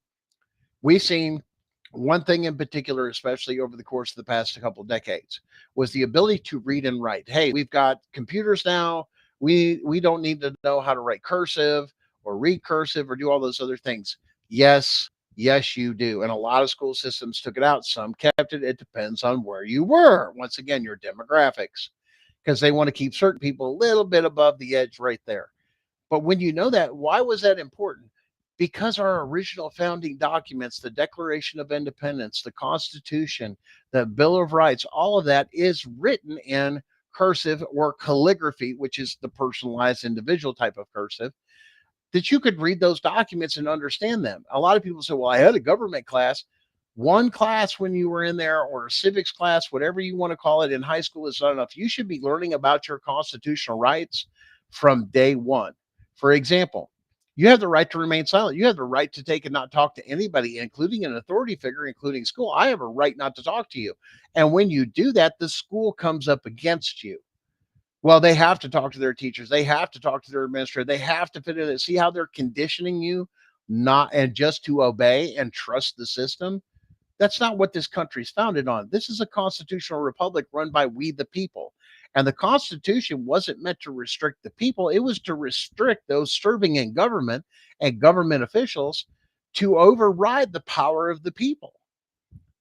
We've seen one thing in particular, especially over the course of the past couple of decades, was the ability to read and write. Hey, we've got computers now. We don't need to know how to write cursive or read cursive or do all those other things. Yes, yes, you do. And a lot of school systems took it out. Some kept it. It depends on where you were. Once again, your demographics, because they want to keep certain people a little bit above the edge right there. But when you know that, why was that important? Because our original founding documents, the Declaration of Independence, the Constitution, the Bill of Rights, all of that is written in cursive or calligraphy, which is the personalized individual type of cursive, that you could read those documents and understand them. A lot of people say, well, I had a government class. One class when you were in there, or a civics class, whatever you want to call it, in high school is not enough. You should be learning about your constitutional rights from day one. For example, you have the right to remain silent. You have the right to take and not talk to anybody, including an authority figure, including school. I have a right not to talk to you. And when you do that, the school comes up against you. Well, they have to talk to their teachers. They have to talk to their administrator. They have to fit in and see how they're conditioning you not and just to obey and trust the system. That's not what this country's founded on. This is a constitutional republic run by we the people. And the Constitution wasn't meant to restrict the people, it was to restrict those serving in government and government officials to override the power of the people.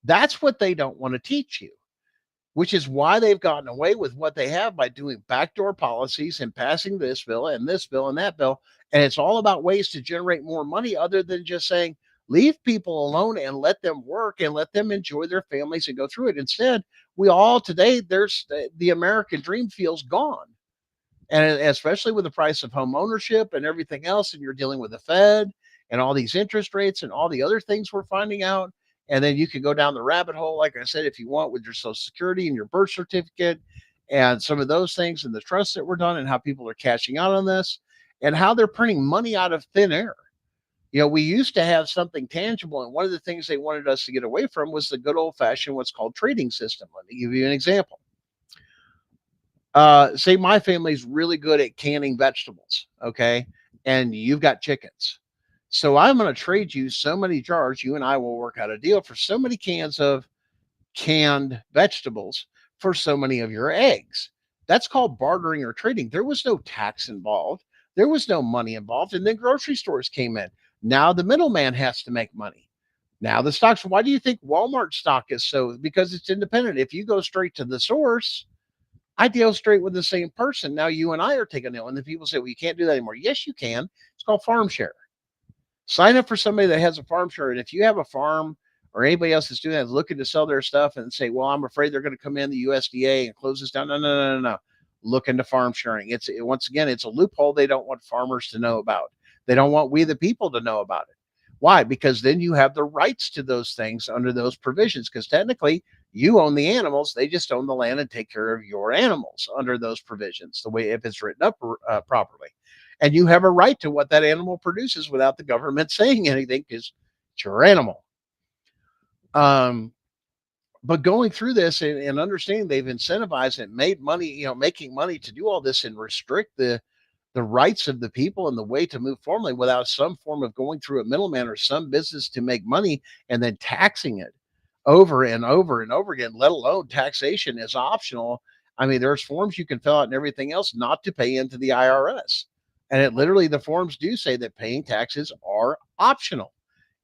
That's what they don't want to teach you, which is why they've gotten away with what they have by doing backdoor policies and passing this bill and this bill and that bill. And it's all about ways to generate more money other than just saying, leave people alone and let them work and let them enjoy their families and go through it. Instead, we all today, there's the American dream feels gone. And especially with the price of home ownership and everything else, and you're dealing with the Fed and all these interest rates and all the other things we're finding out. And then you can go down the rabbit hole, like I said, if you want, with your social security and your birth certificate and some of those things and the trusts that were done and how people are cashing out on this and how they're printing money out of thin air. You know, we used to have something tangible, and one of the things they wanted us to get away from was the good old fashioned what's called trading system. Let me give you an example. Say my family's really good at canning vegetables, okay, and you've got chickens. So I'm going to trade you so many jars. You and I will work out a deal for so many cans of canned vegetables for so many of your eggs. That's called bartering or trading. There was no tax involved. There was no money involved. And then grocery stores came in. Now the middleman has to make money. Now the stocks, why do you think Walmart stock is so? Because it's independent. If you go straight to the source, I deal straight with the same person. Now you and I are taking it. And the people say, well, you can't do that anymore. Yes, you can. It's called farm share. Sign up for somebody that has a farm share. And if you have a farm or anybody else that's doing that, looking to sell their stuff and say, well, I'm afraid they're going to come in the USDA and close this down. No. Look into farm sharing. Once again, it's a loophole they don't want farmers to know about. They don't want we the people to know about it. Why? Because then you have the rights to those things under those provisions. Because technically you own the animals. They just own the land and take care of your animals under those provisions, the way if it's written up properly. And you have a right to what that animal produces without the government saying anything because it's your animal. But going through this and understanding they've incentivized and made money, making money to do all this and restrict the rights of the people and the way to move formally without some form of going through a middleman or some business to make money and then taxing it over and over and over again, let alone taxation is optional. I mean, there's forms you can fill out and everything else not to pay into the IRS. And it literally, the forms do say that paying taxes are optional.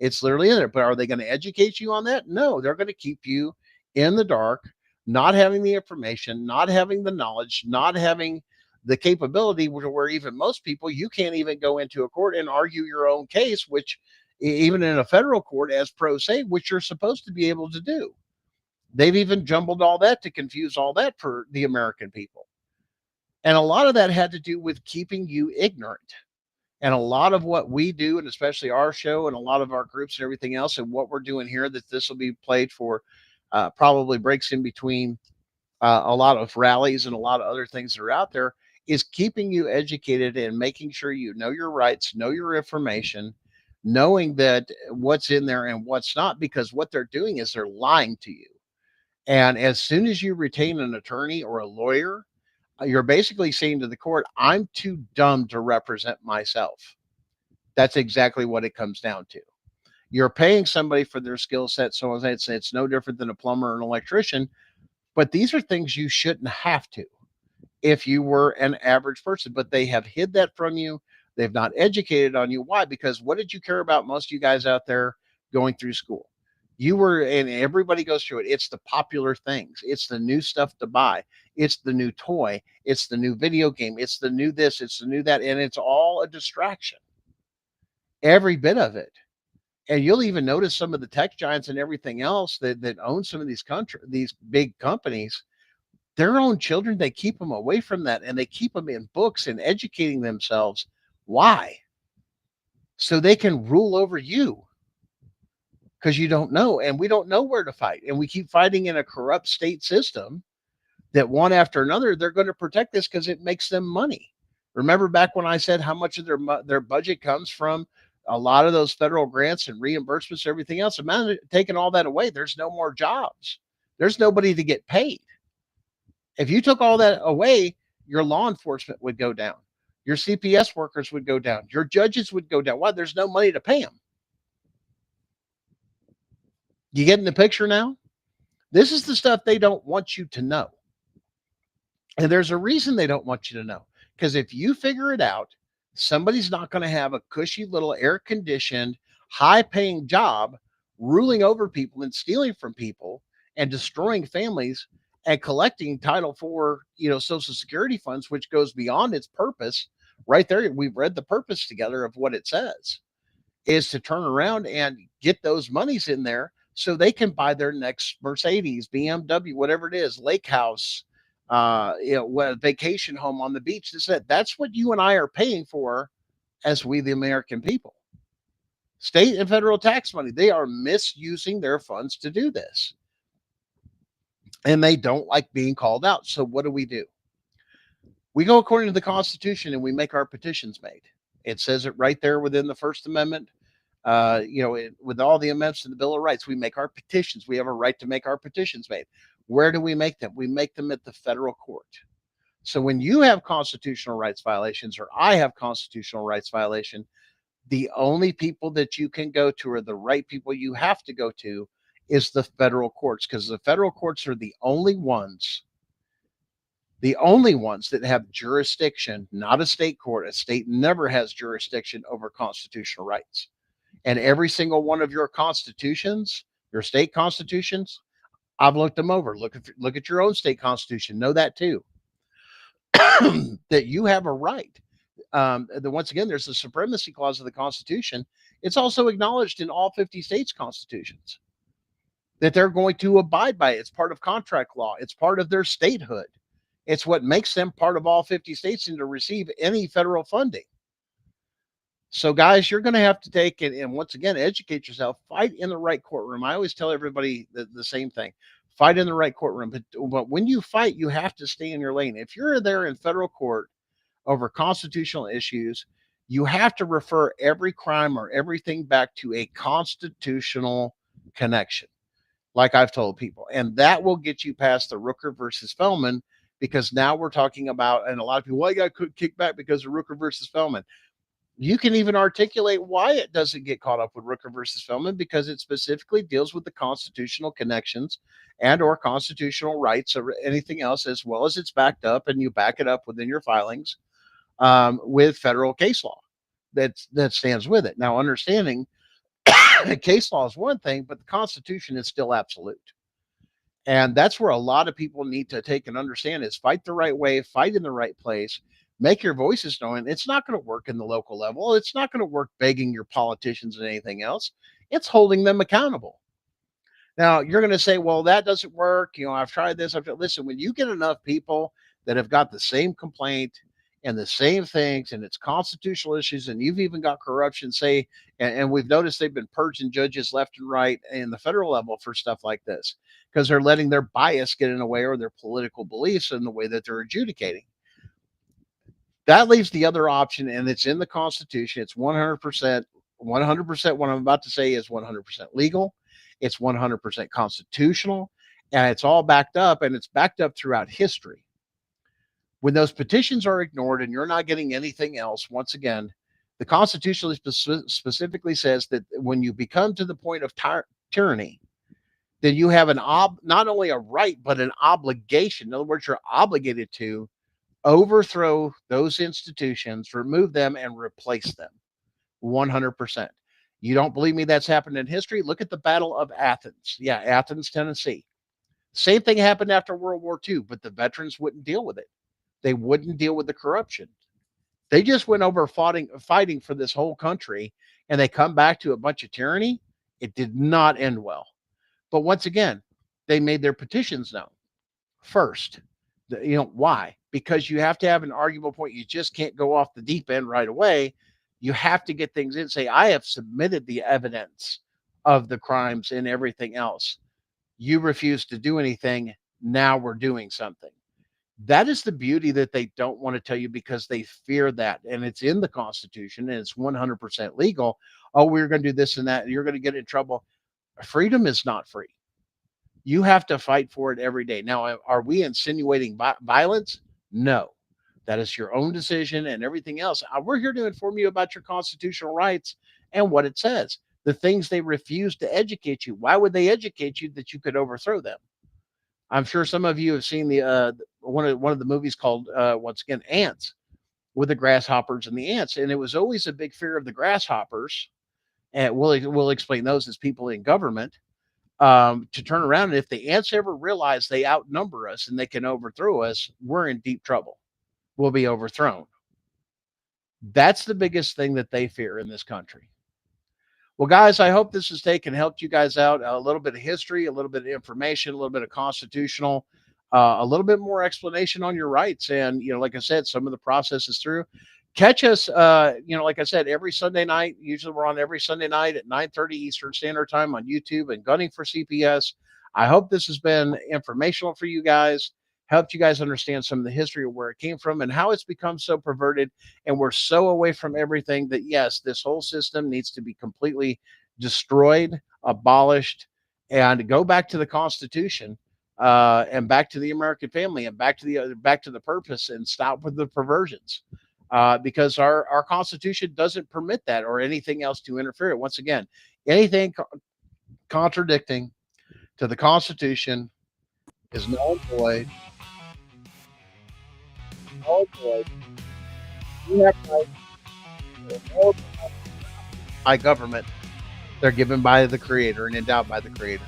It's literally in there. But are they going to educate you on that? No, they're going to keep you in the dark, not having the information, not having the knowledge, not having the capability where even most people, you can't even go into a court and argue your own case, which even in a federal court as pro se, which you're supposed to be able to do. They've even jumbled all that to confuse all that for the American people. And a lot of that had to do with keeping you ignorant. And a lot of what we do, and especially our show and a lot of our groups and everything else, and what we're doing here, that this will be played for, probably breaks in between a lot of rallies and a lot of other things that are out there, is keeping you educated and making sure you know your rights, know your information, knowing that what's in there and what's not, because what they're doing is they're lying to you. And as soon as you retain an attorney or a lawyer, you're basically saying to the court, I'm too dumb to represent myself. That's exactly what it comes down to. You're paying somebody for their skill set. So it's no different than a plumber or an electrician, but these are things you shouldn't have to if you were an average person, but they have hid that from you. They've not educated on you. Why? Because what did you care about, most of you guys out there going through school? You were, and everybody goes through it. It's the popular things. It's the new stuff to buy. It's the new toy. It's the new video game. It's the new this. It's the new that. And it's all a distraction. Every bit of it. And you'll even notice some of the tech giants and everything else that own some of these big companies, their own children, they keep them away from that, and they keep them in books and educating themselves. Why? So they can rule over you, because you don't know, and we don't know where to fight, and we keep fighting in a corrupt state system that one after another, they're going to protect this because it makes them money. Remember back when I said how much of their budget comes from a lot of those federal grants and reimbursements, everything else? Imagine taking all that away. There's no more jobs. There's nobody to get paid. If you took all that away, your law enforcement would go down. Your CPS workers would go down. Your judges would go down. Why? There's no money to pay them. You getting the picture now? This is the stuff they don't want you to know. And there's a reason they don't want you to know. Because if you figure it out, somebody's not going to have a cushy little air conditioned, high paying job ruling over people and stealing from people and destroying families and collecting Title IV, Social Security funds, which goes beyond its purpose. Right there, we've read the purpose together of what it says, is to turn around and get those monies in there so they can buy their next Mercedes, BMW, whatever it is, lake house, vacation home on the beach. That's what you and I are paying for as we, the American people. State and federal tax money. They are misusing their funds to do this. And they don't like being called out. So what do? We go according to the Constitution and we make our petitions made. It says it right there within the First Amendment. With all the amendments to the Bill of Rights, we make our petitions. We have a right to make our petitions made. Where do we make them? We make them at the federal court. So when you have constitutional rights violations, or I have constitutional rights violation, the only people that you can go to, or the right people you have to go to, is the federal courts, because the federal courts are the only ones that have jurisdiction, not a state court. A state never has jurisdiction over constitutional rights. And every single one of your constitutions, your state constitutions, I've looked them over. Look at your own state constitution. Know that too, that you have a right. Once again, there's the supremacy clause of the Constitution. It's also acknowledged in all 50 states' constitutions that they're going to abide by it. It's part of contract law. It's part of their statehood. It's what makes them part of all 50 states and to receive any federal funding. So, guys, you're going to have to take it and once again, educate yourself. Fight in the right courtroom. I always tell everybody the same thing. Fight in the right courtroom. But when you fight, you have to stay in your lane. If you're there in federal court over constitutional issues, you have to refer every crime or everything back to a constitutional connection, like I've told people. And that will get you past the Rooker versus Feldman, because now we're talking about, and a lot of people, well, I got kicked back because of Rooker versus Feldman. You can even articulate why it doesn't get caught up with Rooker versus Feldman, because it specifically deals with the constitutional connections and or constitutional rights or anything else, as well as it's backed up, and you back it up within your filings with federal case law that stands with it. Now, understanding case law is one thing, but the Constitution is still absolute. And that's where a lot of people need to take and understand is fight the right way, fight in the right place, make your voices known. It's not going to work in the local level. It's not going to work begging your politicians and anything else. It's holding them accountable. Now, you're going to say, well, that doesn't work. I've tried this. Listen, when you get enough people that have got the same complaint and the same things, and it's constitutional issues, and you've even got corruption, say, and we've noticed they've been purging judges left and right in the federal level for stuff like this because they're letting their bias get in the way or their political beliefs in the way that they're adjudicating. That leaves the other option, and it's in the Constitution. It's 100%. 100%. What I'm about to say is 100% legal. It's 100% constitutional, and it's all backed up, and it's backed up throughout history. When those petitions are ignored and you're not getting anything else, once again, the Constitution specifically says that when you become to the point of tyranny, then you have not only a right, but an obligation. In other words, you're obligated to overthrow those institutions, remove them, and replace them 100%. You don't believe me that's happened in history? Look at the Battle of Athens. Yeah, Athens, Tennessee. Same thing happened after World War II, but the veterans wouldn't deal with it. They wouldn't deal with the corruption. They just went over fighting for this whole country, and they come back to a bunch of tyranny. It did not end well. But once again, they made their petitions known first. Why? Because you have to have an arguable point. You just can't go off the deep end right away. You have to get things in. Say, I have submitted the evidence of the crimes and everything else. You refuse to do anything. Now we're doing something. That is the beauty that they don't want to tell you because they fear that. And it's in the Constitution and it's 100% legal. Oh, we're going to do this and that. And you're going to get in trouble. Freedom is not free. You have to fight for it every day. Now, are we insinuating violence? No. That is your own decision and everything else. We're here to inform you about your constitutional rights and what it says. The things they refuse to educate you. Why would they educate you that you could overthrow them? I'm sure some of you have seen the one of the movies called once again Ants, with the grasshoppers and the ants, and it was always a big fear of the grasshoppers. And we'll explain those as people in government to turn around. And if the ants ever realize they outnumber us and they can overthrow us, we're in deep trouble. We'll be overthrown. That's the biggest thing that they fear in this country. Well, guys, I hope this has helped you guys out. A little bit of history, a little bit of information, a little bit of constitutional, a little bit more explanation on your rights. And, like I said, some of the processes through. Catch us, like I said, every Sunday night. Usually we're on every Sunday night at 9:30 Eastern Standard Time on YouTube and Gunning for CPS. I hope this has been informational for you guys, helped you guys understand some of the history of where it came from and how it's become so perverted. And we're so away from everything that, yes, this whole system needs to be completely destroyed, abolished, and go back to the Constitution and back to the American family and back to the purpose and stop with the perversions. Because our Constitution doesn't permit that or anything else to interfere. Once again, anything contradicting to the Constitution is null and void. Null and void. You have rights by government. They're given by the Creator and endowed by the Creator.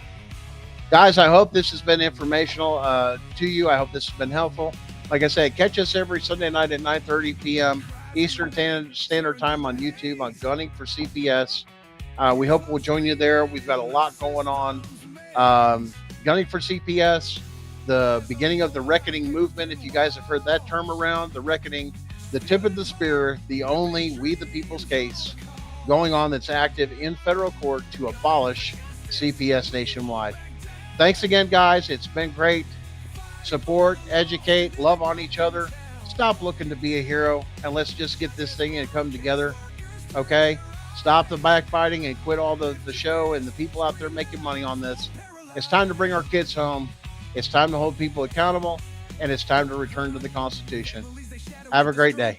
Guys, I hope this has been informational to you. I hope this has been helpful. Like I said, catch us every Sunday night at 9:30 p.m. Eastern Standard Time on YouTube on Gunning for CPS. We hope we'll join you there. We've got a lot going on. Gunning for CPS, the beginning of the reckoning movement. If you guys have heard that term around, the reckoning, the tip of the spear, the only we the people's case going on that's active in federal court to abolish CPS nationwide. Thanks again, guys. It's been great. Support, educate, love on each other. Stop looking to be a hero and let's just get this thing and come together. Okay? Stop the backbiting and quit all the show and the people out there making money on this. It's time to bring our kids home. It's time to hold people accountable, and it's time to return to the Constitution. Have a great day.